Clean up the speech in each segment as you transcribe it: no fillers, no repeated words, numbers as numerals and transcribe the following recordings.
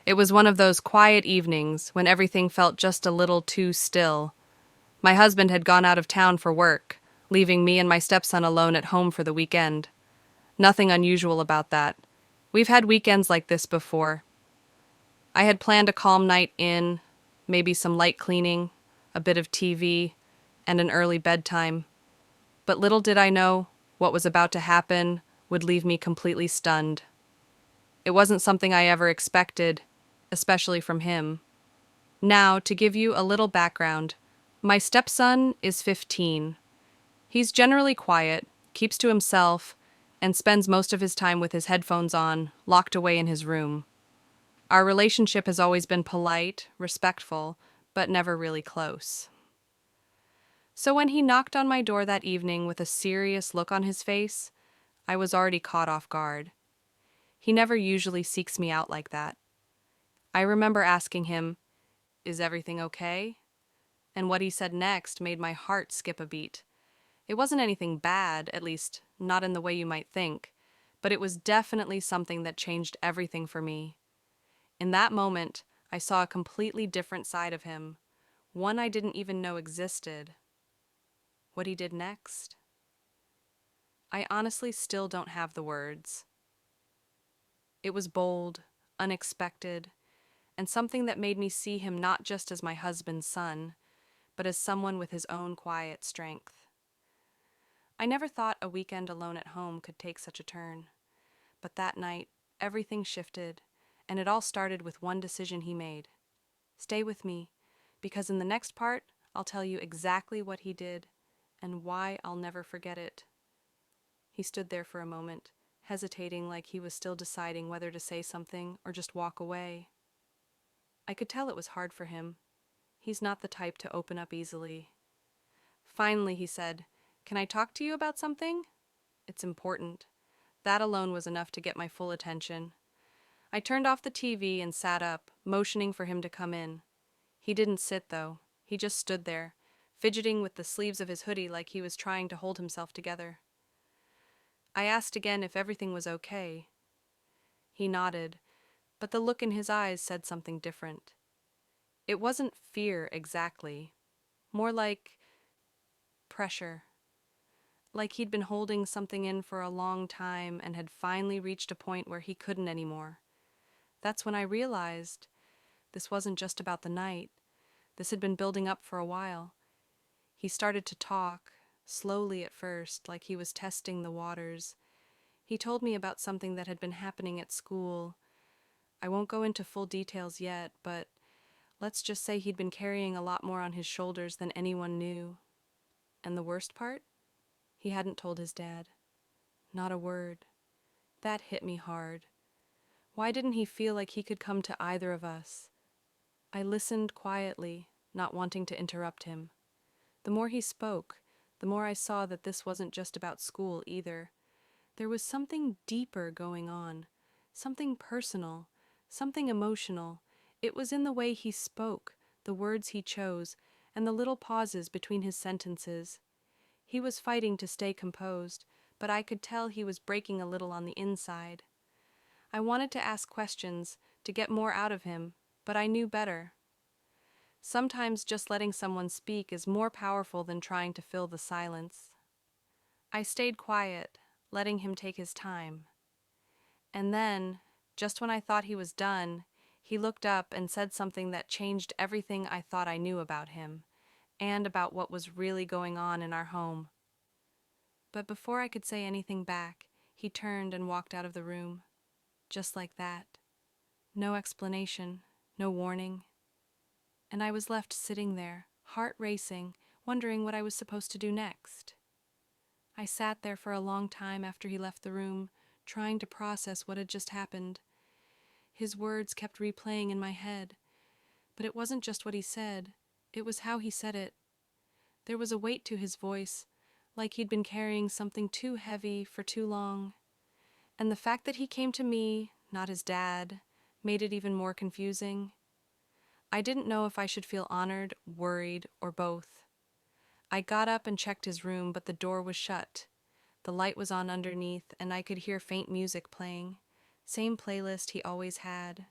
It was one of those quiet evenings when everything felt just a little too still. My husband had gone out of town for work, leaving me and my stepson alone at home for the weekend. Nothing unusual about that. We've had weekends like this before. I had planned a calm night in, maybe some light cleaning, a bit of TV, and an early bedtime. But little did I know what was about to happen would leave me completely stunned. It wasn't something I ever expected, especially from him. Now, to give you a little background, my stepson is 15. He's generally quiet, keeps to himself, and spends most of his time with his headphones on, locked away in his room. Our relationship has always been polite, respectful, but never really close. So when he knocked on my door that evening with a serious look on his face, I was already caught off guard. He never usually seeks me out like that. I remember asking him, "Is everything okay?" And what he said next made my heart skip a beat. It wasn't anything bad, at least not in the way you might think, but it was definitely something that changed everything for me. In that moment, I saw a completely different side of him, one I didn't even know existed. What he did next? I honestly still don't have the words. It was bold, unexpected, and something that made me see him not just as my husband's son, but as someone with his own quiet strength. I never thought a weekend alone at home could take such a turn, but that night, everything shifted, and it all started with one decision he made. Stay with me, because in the next part, I'll tell you exactly what he did and why I'll never forget it. He stood there for a moment, hesitating like he was still deciding whether to say something or just walk away. I could tell it was hard for him. He's not the type to open up easily. Finally, he said, "Can I talk to you about something? It's important." That alone was enough to get my full attention. I turned off the TV and sat up, motioning for him to come in. He didn't sit, though. He just stood there, fidgeting with the sleeves of his hoodie like he was trying to hold himself together. I asked again if everything was okay. He nodded, but the look in his eyes said something different. It wasn't fear exactly, more like pressure. Like he'd been holding something in for a long time and had finally reached a point where he couldn't anymore. That's when I realized this wasn't just about the night. This had been building up for a while. He started to talk, slowly at first, like he was testing the waters. He told me about something that had been happening at school. I won't go into full details yet, but let's just say he'd been carrying a lot more on his shoulders than anyone knew. And the worst part? He hadn't told his dad. Not a word. That hit me hard. Why didn't he feel like he could come to either of us? I listened quietly, not wanting to interrupt him. The more he spoke, the more I saw that this wasn't just about school either. There was something deeper going on, something personal, something emotional. It was in the way he spoke, the words he chose, and the little pauses between his sentences. He was fighting to stay composed, but I could tell he was breaking a little on the inside. I wanted to ask questions, to get more out of him, but I knew better. Sometimes just letting someone speak is more powerful than trying to fill the silence. I stayed quiet, letting him take his time. And then, just when I thought he was done, he looked up and said something that changed everything I thought I knew about him, and about what was really going on in our home. But before I could say anything back, he turned and walked out of the room. Just like that. No explanation, no warning. And I was left sitting there, heart racing, wondering what I was supposed to do next. I sat there for a long time after he left the room, trying to process what had just happened. His words kept replaying in my head, but it wasn't just what he said, it was how he said it. There was a weight to his voice, like he'd been carrying something too heavy for too long. And the fact that he came to me, not his dad, made it even more confusing. I didn't know if I should feel honored, worried, or both. I got up and checked his room, but the door was shut. The light was on underneath, and I could hear faint music playing. Same playlist he always had.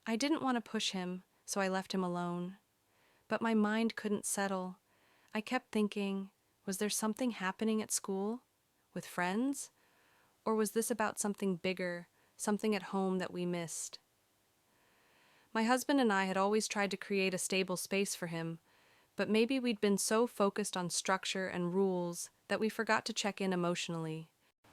I didn't want to push him, so I left him alone. But my mind couldn't settle. I kept thinking, was there something happening at school? With friends? Or was this about something bigger, something at home that we missed? My husband and I had always tried to create a stable space for him, but maybe we'd been so focused on structure and rules that we forgot to check in emotionally.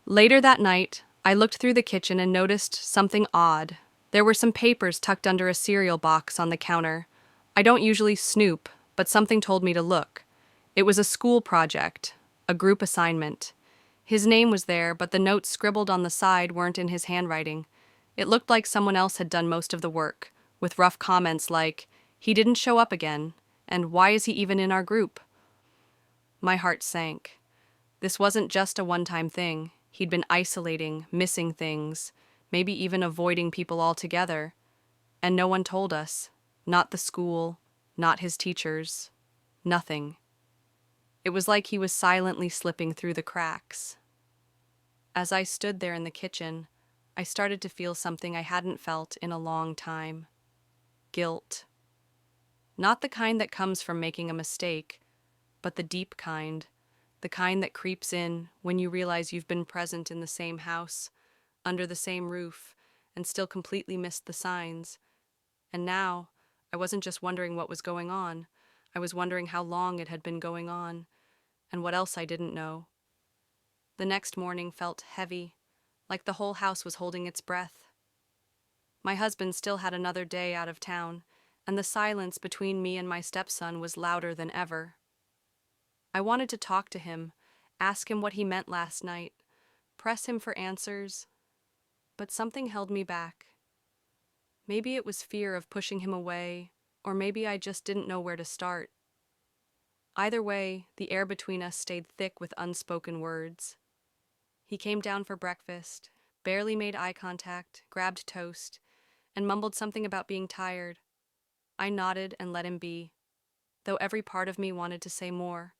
Later that night, I looked through the kitchen and noticed something odd. There were some papers tucked under a cereal box on the counter. I don't usually snoop, but something told me to look. It was a school project, a group assignment. His name was there, but the notes scribbled on the side weren't in his handwriting. It looked like someone else had done most of the work, with rough comments like, "He didn't show up again," and "Why is he even in our group?" My heart sank. This wasn't just a one-time thing. He'd been isolating, missing things, maybe even avoiding people altogether. And no one told us. Not the school, not his teachers, nothing. It was like he was silently slipping through the cracks. As I stood there in the kitchen, I started to feel something I hadn't felt in a long time. Guilt. Not the kind that comes from making a mistake, but the deep kind. The kind that creeps in when you realize you've been present in the same house, under the same roof, and still completely missed the signs. And now, I wasn't just wondering what was going on, I was wondering how long it had been going on, and what else I didn't know. The next morning felt heavy, like the whole house was holding its breath. My husband still had another day out of town, and the silence between me and my stepson was louder than ever. I wanted to talk to him, ask him what he meant last night, press him for answers, but something held me back. Maybe it was fear of pushing him away, or maybe I just didn't know where to start. Either way, the air between us stayed thick with unspoken words. He came down for breakfast, barely made eye contact, grabbed toast, and mumbled something about being tired. I nodded and let him be, though every part of me wanted to say more.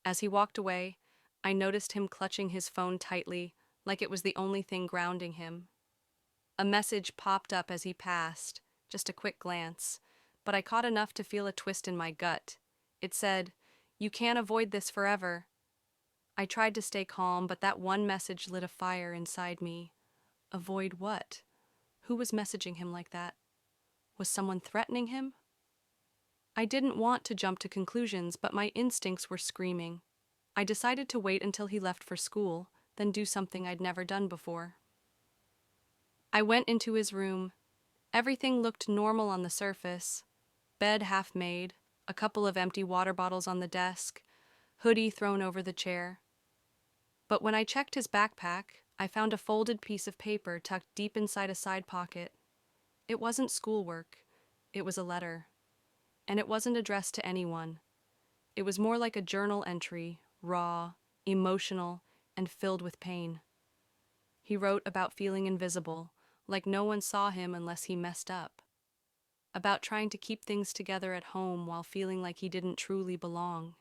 As he walked away, I noticed him clutching his phone tightly, like it was the only thing grounding him. A message popped up as he passed, just a quick glance, but I caught enough to feel a twist in my gut. It said, "You can't avoid this forever." I tried to stay calm, but that one message lit a fire inside me. Avoid what? Who was messaging him like that? Was someone threatening him? I didn't want to jump to conclusions, but my instincts were screaming. I decided to wait until he left for school, then do something I'd never done before. I went into his room. Everything looked normal on the surface. Bed half made, a couple of empty water bottles on the desk, hoodie thrown over the chair. But when I checked his backpack, I found a folded piece of paper tucked deep inside a side pocket. It wasn't schoolwork. It was a letter. And it wasn't addressed to anyone. It was more like a journal entry, raw, emotional, and filled with pain. He wrote about feeling invisible, like no one saw him unless he messed up. About trying to keep things together at home while feeling like he didn't truly belong.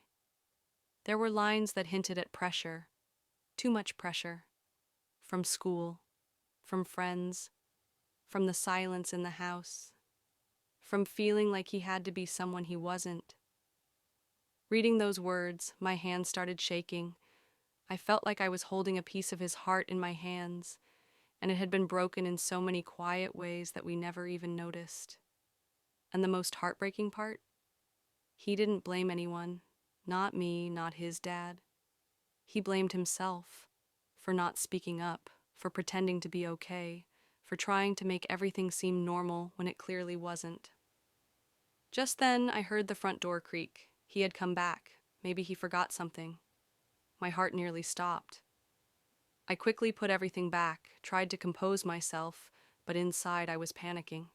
There were lines that hinted at pressure, too much pressure. From school, from friends, from the silence in the house, from feeling like he had to be someone he wasn't. Reading those words, my hands started shaking. I felt like I was holding a piece of his heart in my hands, and it had been broken in so many quiet ways that we never even noticed. And the most heartbreaking part? He didn't blame anyone, not me, not his dad. He blamed himself for not speaking up, for pretending to be okay, for trying to make everything seem normal when it clearly wasn't. Just then, I heard the front door creak. He had come back. Maybe he forgot something. My heart nearly stopped. I quickly put everything back, tried to compose myself, but inside I was panicking.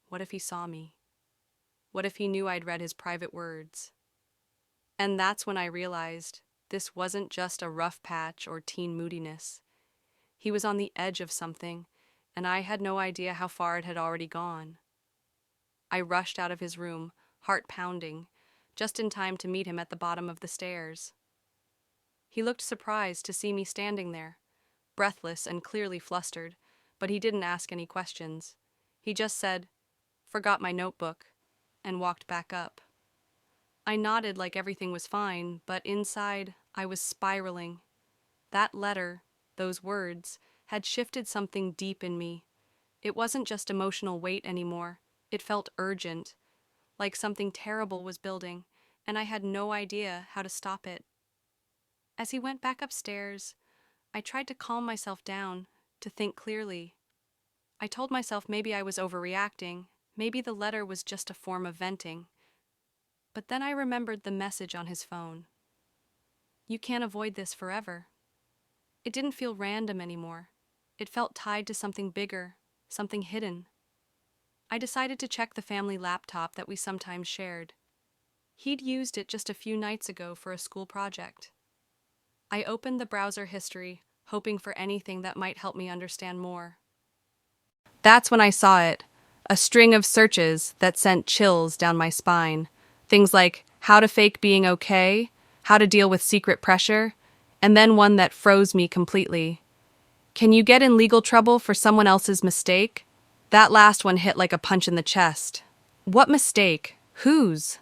What if he saw me? What if he knew I'd read his private words? And that's when I realized this wasn't just a rough patch or teen moodiness. He was on the edge of something, and I had no idea how far it had already gone. I rushed out of his room, heart pounding, just in time to meet him at the bottom of the stairs. He looked surprised to see me standing there, breathless and clearly flustered, but he didn't ask any questions. He just said, "Forgot my notebook," and walked back up. I nodded like everything was fine, but inside, I was spiraling. That letter, those words, had shifted something deep in me. It wasn't just emotional weight anymore. It felt urgent, like something terrible was building, and I had no idea how to stop it. As he went back upstairs, I tried to calm myself down, to think clearly. I told myself maybe I was overreacting, maybe the letter was just a form of venting. But then I remembered the message on his phone. "You can't avoid this forever." It didn't feel random anymore. It felt tied to something bigger, something hidden. I decided to check the family laptop that we sometimes shared. He'd used it just a few nights ago for a school project. I opened the browser history, hoping for anything that might help me understand more. That's when I saw it, a string of searches that sent chills down my spine. Things like how to fake being okay, how to deal with secret pressure, and then one that froze me completely. Can you get in legal trouble for someone else's mistake? That last one hit like a punch in the chest. What mistake? Whose?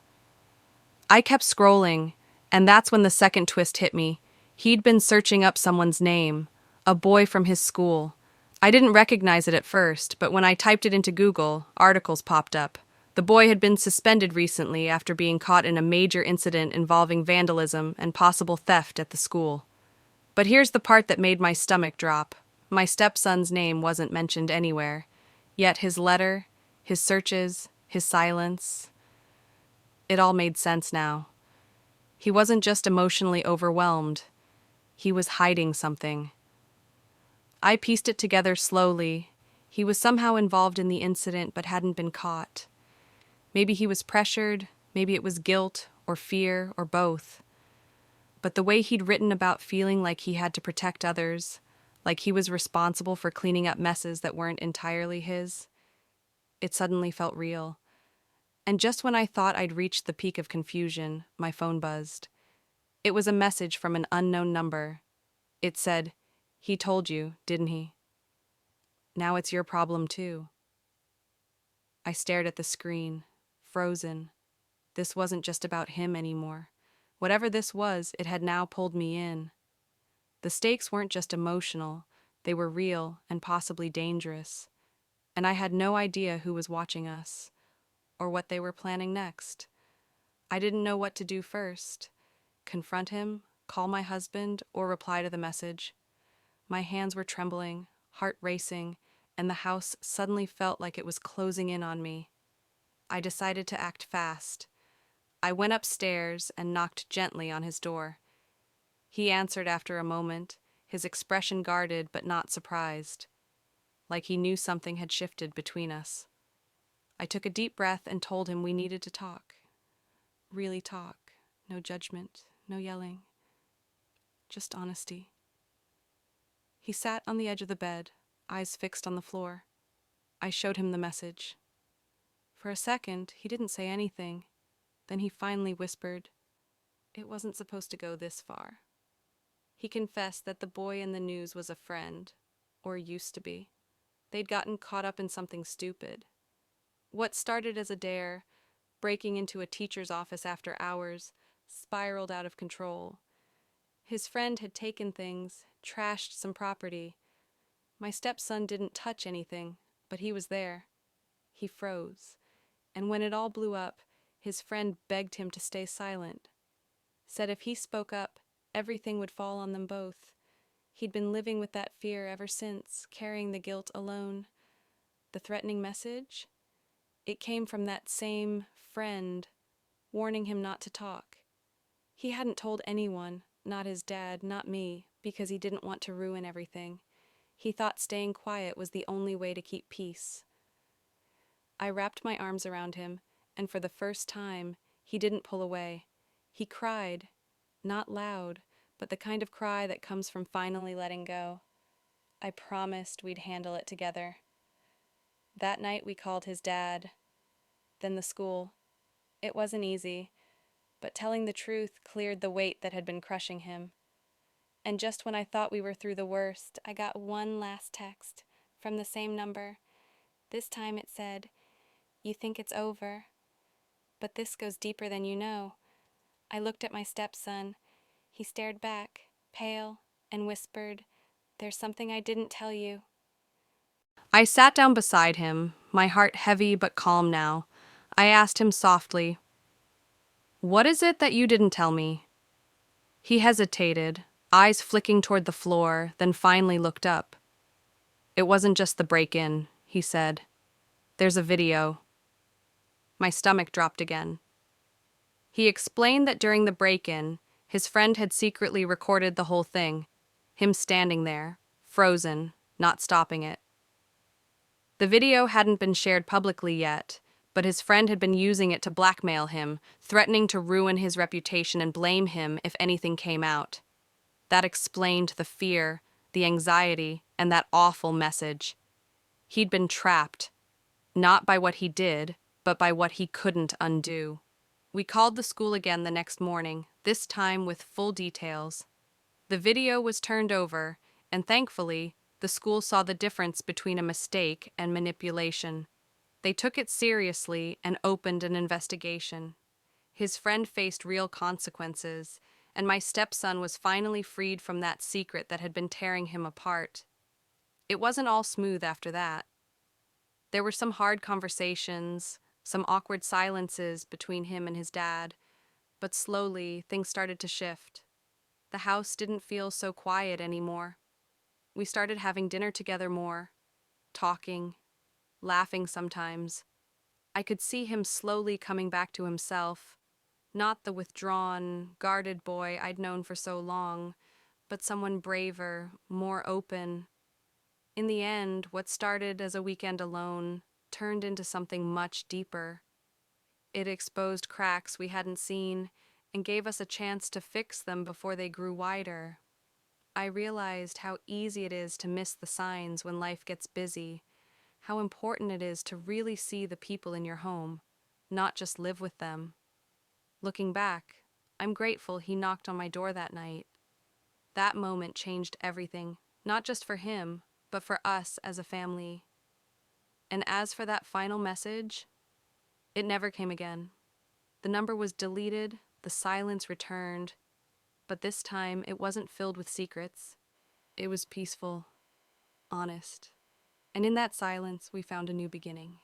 I kept scrolling, and that's when the second twist hit me. He'd been searching up someone's name, a boy from his school. I didn't recognize it at first, but when I typed it into Google, articles popped up. The boy had been suspended recently after being caught in a major incident involving vandalism and possible theft at the school. But here's the part that made my stomach drop. My stepson's name wasn't mentioned anywhere. Yet his letter, his searches, his silence, it all made sense now. He wasn't just emotionally overwhelmed. He was hiding something. I pieced it together slowly. He was somehow involved in the incident but hadn't been caught. Maybe he was pressured, maybe it was guilt or fear or both. But the way he'd written about feeling like he had to protect others, like he was responsible for cleaning up messes that weren't entirely his, it suddenly felt real. And just when I thought I'd reached the peak of confusion, my phone buzzed. It was a message from an unknown number. It said, "He told you, didn't he? Now it's your problem too." I stared at the screen, frozen. This wasn't just about him anymore. Whatever this was, it had now pulled me in. The stakes weren't just emotional, they were real and possibly dangerous. And I had no idea who was watching us, or what they were planning next. I didn't know what to do first. Confront him, call my husband, or reply to the message. My hands were trembling, heart racing, and the house suddenly felt like it was closing in on me. I decided to act fast. I went upstairs and knocked gently on his door. He answered after a moment, his expression guarded but not surprised, like he knew something had shifted between us. I took a deep breath and told him we needed to talk. Really talk. No judgment, no yelling. Just honesty. He sat on the edge of the bed, eyes fixed on the floor. I showed him the message. For a second, he didn't say anything. Then he finally whispered, "It wasn't supposed to go this far." He confessed that the boy in the news was a friend, or used to be. They'd gotten caught up in something stupid. What started as a dare, breaking into a teacher's office after hours, spiraled out of control. His friend had taken things, trashed some property. My stepson didn't touch anything, but he was there. He froze, and when it all blew up, his friend begged him to stay silent. Said if he spoke up, everything would fall on them both. He'd been living with that fear ever since, carrying the guilt alone. The threatening message? It came from that same friend, warning him not to talk. He hadn't told anyone, not his dad, not me, because he didn't want to ruin everything. He thought staying quiet was the only way to keep peace. I wrapped my arms around him, and for the first time, he didn't pull away. He cried, not loud, but the kind of cry that comes from finally letting go. I promised we'd handle it together. That night we called his dad, then the school. It wasn't easy, but telling the truth cleared the weight that had been crushing him. And just when I thought we were through the worst, I got one last text from the same number. This time it said, "You think it's over, but this goes deeper than you know." I looked at my stepson. He stared back, pale, and whispered, "There's something I didn't tell you." I sat down beside him, my heart heavy but calm now. I asked him softly, "What is it that you didn't tell me?" He hesitated, eyes flicking toward the floor, then finally looked up. "It wasn't just the break-in," he said. "There's a video." My stomach dropped again. He explained that during the break-in, his friend had secretly recorded the whole thing, him standing there, frozen, not stopping it. The video hadn't been shared publicly yet, but his friend had been using it to blackmail him, threatening to ruin his reputation and blame him if anything came out. That explained the fear, the anxiety, and that awful message. He'd been trapped, not by what he did, but by what he couldn't undo. We called the school again the next morning, this time with full details. The video was turned over, and thankfully, the school saw the difference between a mistake and manipulation. They took it seriously and opened an investigation. His friend faced real consequences, and my stepson was finally freed from that secret that had been tearing him apart. It wasn't all smooth after that. There were some hard conversations, some awkward silences between him and his dad, but slowly things started to shift. The house didn't feel so quiet anymore. We started having dinner together more, talking, laughing sometimes. I could see him slowly coming back to himself, not the withdrawn, guarded boy I'd known for so long, but someone braver, more open. In the end, what started as a weekend alone turned into something much deeper. It exposed cracks we hadn't seen and gave us a chance to fix them before they grew wider. I realized how easy it is to miss the signs when life gets busy, how important it is to really see the people in your home, not just live with them. Looking back, I'm grateful he knocked on my door that night. That moment changed everything, not just for him, but for us as a family. And as for that final message, it never came again. The number was deleted, the silence returned, but this time it wasn't filled with secrets. It was peaceful, honest, and in that silence we found a new beginning.